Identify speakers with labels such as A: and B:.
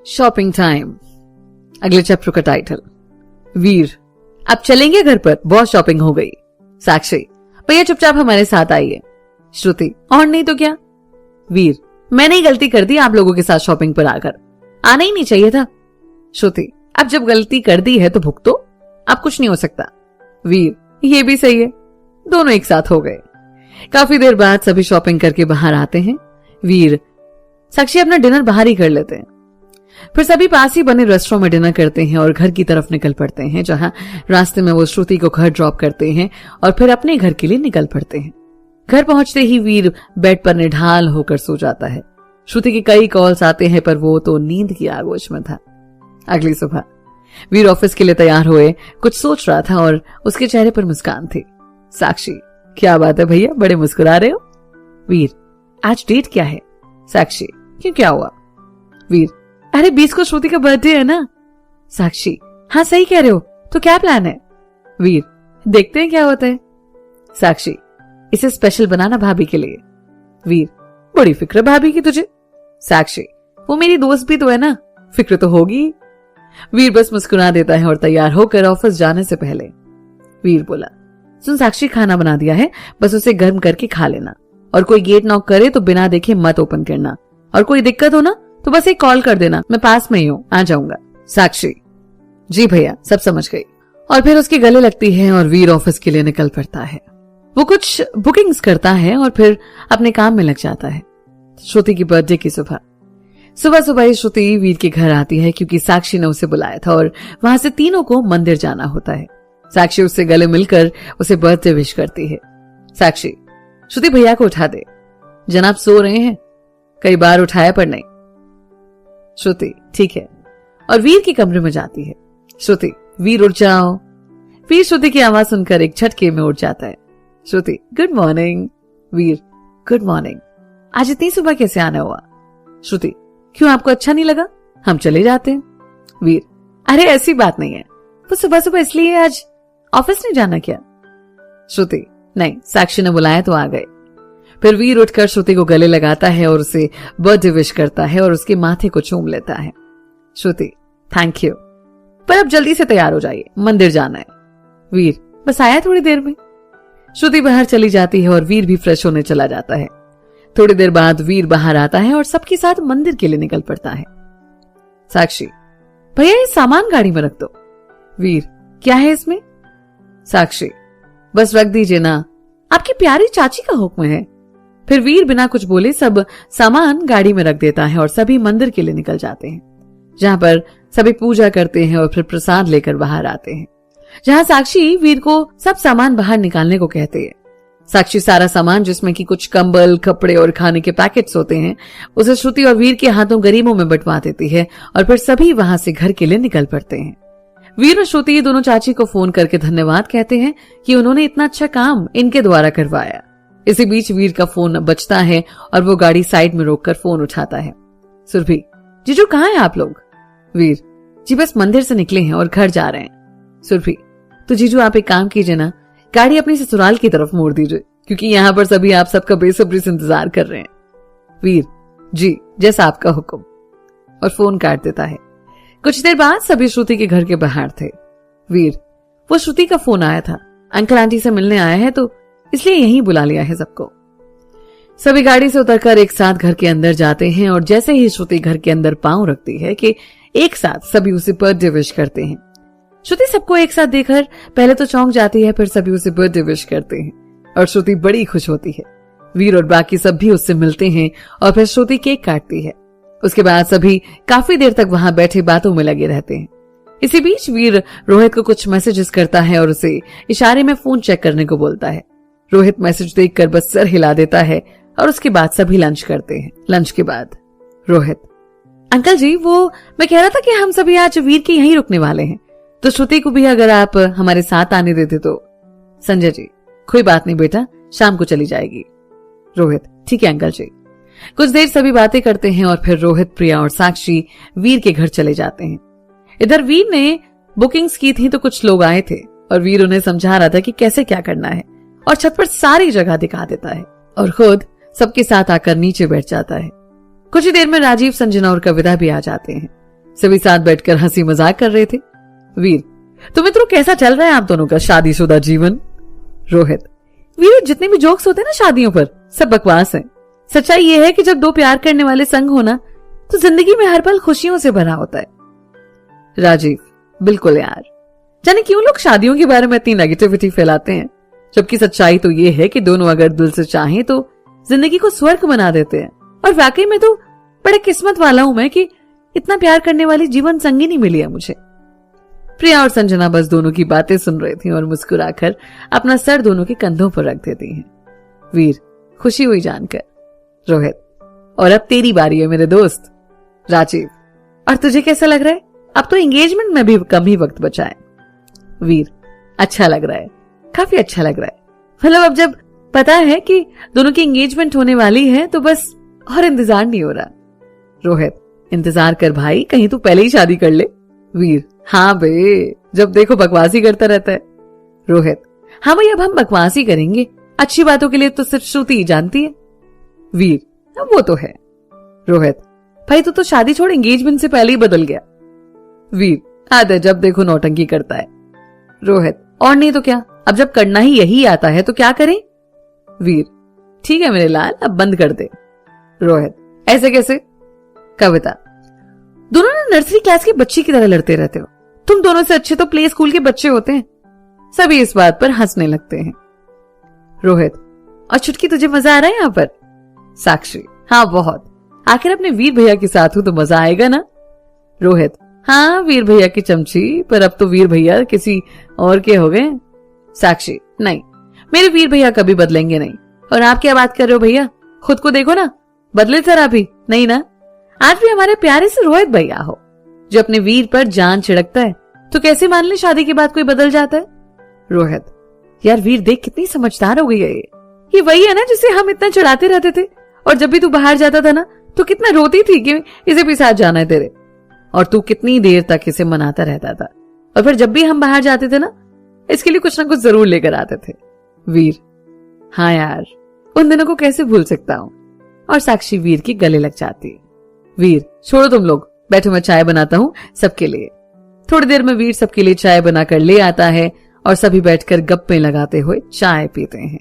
A: Shopping time. अगले chapter का title. वीर, अब चलेंगे घर पर, बहुत शॉपिंग हो गई। साक्षी, भैया चुपचाप हमारे साथ आइए। श्रुति, और नहीं तो क्या। वीर, मैंने ही गलती कर दी आप लोगों के साथ शॉपिंग पर आकर, आना ही नहीं चाहिए था। श्रुति, अब जब गलती कर दी है तो भुगतो, अब कुछ नहीं हो सकता। वीर, ये भी सही है। दोनों एक साथ हो गए। काफी देर बाद सभी शॉपिंग करके बाहर आते हैं। वीर, साक्षी अपना डिनर बाहर ही कर लेते हैं। फिर सभी पास ही बने रेस्टोरेंट में डिनर करते हैं और घर की तरफ निकल पड़ते हैं, जहां रास्ते में वो श्रुति को घर ड्रॉप करते हैं और फिर अपने घर के लिए निकल पड़ते हैं। घर पहुंचते ही वीर बेड पर निढाल होकर सो जाता है। श्रुति के कई कॉल्स आते हैं पर वो तो नींद की आगोश में था। अगली सुबह वीर ऑफिस के लिए तैयार हुए कुछ सोच रहा था और उसके चेहरे पर मुस्कान थी। साक्षी, क्या बात है भैया, बड़े मुस्कुरा रहे हो। वीर, आज डेट क्या है। साक्षी, क्यों, क्या हुआ। वीर, अरे 20 को श्रुति का बर्थडे है ना। साक्षी, हाँ सही कह रहे हो, तो क्या प्लान है। वीर, देखते हैं क्या होता है। साक्षी, इसे स्पेशल बनाना भाभी के लिए। वीर, बड़ी फिक्र भाभी की तुझे। साक्षी, वो मेरी दोस्त भी तो है ना, फिक्र तो होगी। वीर बस मुस्कुरा देता है और तैयार होकर ऑफिस जाने से पहले वीर बोला, सुन साक्षी, खाना बना दिया है, बस उसे गर्म करके खा लेना, और कोई गेट नॉक करे तो बिना देखे मत ओपन करना, और कोई दिक्कत हो ना तो बस एक कॉल कर देना, मैं पास में ही हूँ, आ जाऊंगा। साक्षी, जी भैया, सब समझ गई। और फिर उसके गले लगती है और वीर ऑफिस के लिए निकल पड़ता है। वो कुछ बुकिंग्स करता है और फिर अपने काम में लग जाता है। श्रुति की बर्थडे की सुबह सुबह ही श्रुति वीर के घर आती है क्योंकि साक्षी ने उसे बुलाया था और वहां से तीनों को मंदिर जाना होता है। साक्षी उससे गले मिलकर उसे बर्थडे विश करती है। साक्षी, श्रुति भैया को उठा दे, जनाब सो रहे हैं, कई बार उठाया पर नहीं। श्रुति, ठीक है, और वीर के कमरे में जाती है। श्रुति, वीर उठ जाओ। वीर श्रुति की आवाज सुनकर एक झटके में उठ जाता है। श्रुति, गुड मॉर्निंग। वीर, गुड मॉर्निंग, आज इतनी सुबह कैसे आना हुआ। श्रुति, क्यों, आपको अच्छा नहीं लगा, हम चले जाते हैं। वीर, अरे ऐसी बात नहीं है, वो सुबह सुबह इसलिए आज ऑफिस नहीं जाना क्या। श्रुति, नहीं, साक्षी ने बुलाया तो आ गए। फिर वीर उठकर श्रुति को गले लगाता है और उसे बर्थडे विश करता है और उसके माथे को चूम लेता है। श्रुति, थैंक यू, पर अब जल्दी से तैयार हो जाइए, मंदिर जाना है। वीर, बस आया थोड़ी देर में। श्रुति बाहर चली जाती है और वीर भी फ्रेश होने चला जाता है। थोड़ी देर बाद वीर बाहर आता है और सबके साथ मंदिर के लिए निकल पड़ता है। साक्षी, भैया ये सामान गाड़ी में रख दो। वीर, क्या है इसमें। साक्षी, बस रख दीजिए ना, आपकी प्यारी चाची का हुक्म है। फिर वीर बिना कुछ बोले सब सामान गाड़ी में रख देता है और सभी मंदिर के लिए निकल जाते हैं, जहां पर सभी पूजा करते हैं और फिर प्रसाद लेकर बाहर आते हैं, जहां साक्षी वीर को सब सामान बाहर निकालने को कहते हैं। साक्षी सारा सामान, जिसमें कि कुछ कंबल, कपड़े और खाने के पैकेट्स होते हैं, उसे श्रुति और वीर के हाथों गरीबों में बंटवा देती है और फिर सभी वहां से घर के लिए निकल पड़ते हैं। वीर और श्रुति दोनों चाची को फोन करके धन्यवाद कहते हैं कि उन्होंने इतना अच्छा काम इनके द्वारा करवाया। इसी बीच वीर का फोन बजता है और वो गाड़ी साइड में रोककर फोन उठाता है। सुरभि, जीजू कहाँ हैं आप लोग। वीर, जी बस मंदिर से निकले हैं और घर जा रहे हैं। सुरभि, तो जीजू आप एक काम कीजिए ना, गाड़ी अपनी ससुराल की तरफ मोड़ दीजिए, क्योंकि यहाँ पर सभी आप सबका बेसब्री से इंतजार कर रहे हैं। वीर, जी जैसा आपका हुक्म, और फोन काट देता है। कुछ देर बाद सभी श्रुति के घर के बाहर थे। वीर, वो श्रुति का फोन आया था, अंकल आंटी से मिलने आया है तो इसलिए यहीं बुला लिया है सबको। सभी गाड़ी से उतरकर एक साथ घर के अंदर जाते हैं और जैसे ही श्रुति घर के अंदर पांव रखती है कि एक साथ सभी उसे बर्थडे विश करते हैं। श्रुति सबको एक साथ देखकर पहले तो चौंक जाती है, फिर सभी उसे बर्थडे विश करते हैं और श्रुति बड़ी खुश होती है। वीर और बाकी सब भी उससे मिलते हैं और फिर श्रुति केक काटती है। उसके बाद सभी काफी देर तक वहां बैठे बातों में लगे रहते हैं। इसी बीच वीर रोहित को कुछ मैसेजेस करता है और उसे इशारे में फोन चेक करने को बोलता है। रोहित मैसेज देखकर बस सर हिला देता है और उसके बाद सभी लंच करते हैं। लंच के बाद रोहित, अंकल जी वो मैं कह रहा था कि हम सभी आज वीर के यहीं रुकने वाले हैं, तो श्रुति को भी अगर आप हमारे साथ आने देते तो। संजय जी, कोई बात नहीं बेटा, शाम को चली जाएगी। रोहित, ठीक है अंकल जी। कुछ देर सभी बातें करते हैं और फिर रोहित, प्रिया और साक्षी वीर के घर चले जाते हैं। इधर वीर ने बुकिंग्स की थी तो कुछ लोग आए थे और वीर उन्हें समझा रहा था कि कैसे क्या करना है और छत पर सारी जगह दिखा देता है और खुद सबके साथ आकर नीचे बैठ जाता है। कुछ ही देर में राजीव, संजना और कविता भी आ जाते हैं। सभी साथ बैठकर हंसी मजाक कर रहे थे। वीर, तो मित्रों कैसा चल रहा है आप दोनों का शादीशुदा जीवन? रोहित, वीर जितने भी जोक्स होते हैं ना शादियों पर, सब बकवास है। सच्चाई ये है कि जब दो प्यार करने वाले संग होना तो जिंदगी में हर पल खुशियों से भरा होता है। राजीव, बिल्कुल यार, जाने क्यों लोग शादियों के बारे में इतनी नेगेटिविटी फैलाते हैं, जबकि सच्चाई तो ये है कि दोनों अगर दिल से चाहें तो जिंदगी को स्वर्ग बना देते हैं। और वाकई में तो बड़े किस्मत वाला हूं मैं कि इतना प्यार करने वाली जीवन संगिनी मिली है मुझे। प्रिया और संजना बस दोनों की बातें सुन रही थी और मुस्कुराकर अपना सर दोनों के कंधों पर रख देती हैं। वीर, खुशी हुई जानकर। रोहित, और अब तेरी बारी है मेरे दोस्त। राजीव, और तुझे कैसा लग रहा है? अब तो एंगेजमेंट में भी कम ही वक्त बचा है। वीर, अच्छा लग रहा है, काफी अच्छा लग रहा है। मतलब अब जब पता है कि दोनों की एंगेजमेंट होने वाली है तो बस और इंतजार नहीं हो रहा। रोहित, इंतजार कर भाई, कहीं तू पहले ही शादी कर ले। वीर, हाँ बे, जब देखो बकवास ही करता रहता है। रोहित, हाँ भाई, अब हम बकवास ही करेंगे, अच्छी बातों के लिए तो सिर्फ श्रुति ही जानती है। वीर, वो तो है। रोहित, भाई तू तो शादी छोड़ एंगेजमेंट से पहले ही बदल गया। वीर, आदत जब देखो नौटंकी करता है। रोहित, और नहीं तो क्या, अब जब करना ही यही आता है तो क्या करें? वीर, ठीक है मेरे लाल, अब बंद कर दे। रोहित, ऐसे कैसे? कविता, दोनों ना नर्सरी क्लास की बच्ची की तरह लड़ते रहते हो। तुम दोनों से अच्छे तो प्ले स्कूल के बच्चे होते हैं। सभी इस बात पर हंसने लगते हैं। रोहित, और छुटकी तुझे मजा आ रहा है यहाँ पर? साक्षी, हाँ बहुत, आखिर अपने वीर भैया के साथ हूं तो मजा आएगा ना। रोहित, हाँ वीर भैया की चमची, पर अब तो वीर भैया किसी और के हो गए। साक्षी, नहीं, मेरे वीर भैया कभी बदलेंगे नहीं। और आप क्या बात कर रहे हो भैया, खुद को देखो ना, बदले जरा भी नहीं ना। आज भी हमारे प्यारे से रोहित भैया हो जो अपने वीर पर जान छिड़कता है, तो कैसे मान ले शादी के बाद कोई बदल जाता है? रोहित, यार वीर देख कितनी समझदार हो गई है ये वही है ना जिसे हम इतना चिढ़ाते रहते थे, और जब भी तू बाहर जाता था ना तो कितना रोती थी कि इसे भी साथ जाना है तेरे, और तू कितनी देर तक इसे मनाता रहता था, और फिर जब भी हम बाहर जाते थे ना इसके लिए कुछ ना कुछ जरूर लेकर आते थे। वीर, हाँ यार, उन दिनों को कैसे भूल सकता हूं। और साक्षी वीर की गले लग जाती है। वीर, छोड़ो तुम लोग, बैठो मैं चाय बनाता हूं सबके लिए। थोड़ी देर में वीर सबके लिए चाय बनाकर ले आता है और सभी बैठकर गप्पे लगाते हुए चाय पीते हैं।